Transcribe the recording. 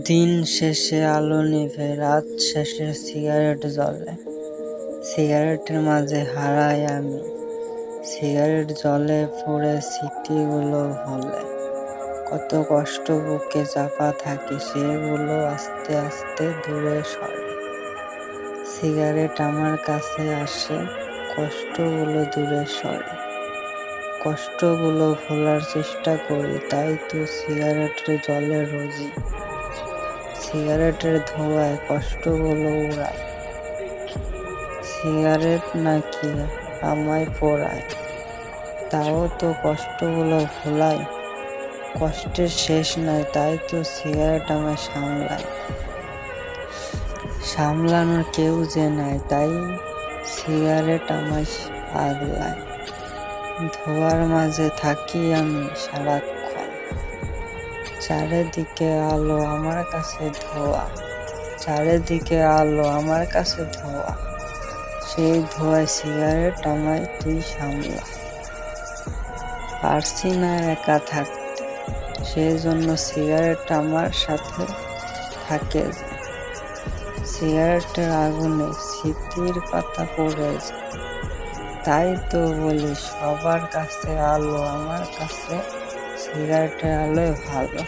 দিন শেষে আলো নিভে, রাত শেষে সিগারেট জ্বলে। সিগারেটের মাঝে হারাই আমি, সিগারেট জ্বলে পুড়ে স্মৃতিগুলো ভোলে। কত কষ্ট বুকে চাপা থাকে, সেগুলো আস্তে আস্তে দূরে সরে। সিগারেট আমার কাছে আসে, কষ্টগুলো দূরে সরে। কষ্টগুলো ভোলার চেষ্টা করি, তাই তো সিগারেটের জলে রোজি। সিগারেটের ধোঁয়ায় কষ্টগুলো উড়ায়, সিগারেট নাকি আমায় পোড়ায়, তাও তো কষ্টগুলো ভোলায়। কষ্টের শেষ নাই, তাই তো সিগারেট আমায় সামলায়। সামলানোর কেউ যে নাই, তাই সিগারেট আমায় আগলায়। ধোঁয়ার মাঝে থাকি আমি সারাক্ষণ, চারিদিকে আলো আমার কাছে ধোঁয়া, চারিদিকে আলো আমার কাছে ধোঁয়া। সেই ধোঁয়ায় সিগারেট আমায় তুই সামলা। পারছি না একা থাকতে, সেই জন্য সিগারেট আমার সাথে থাকে যে। সিগারেটের আগুনে স্মৃতির পাতা পড়ে যায়, তাই তো বলি সবার কাছে আলো আমার কাছে সিগারেটের আলোয় ভালো।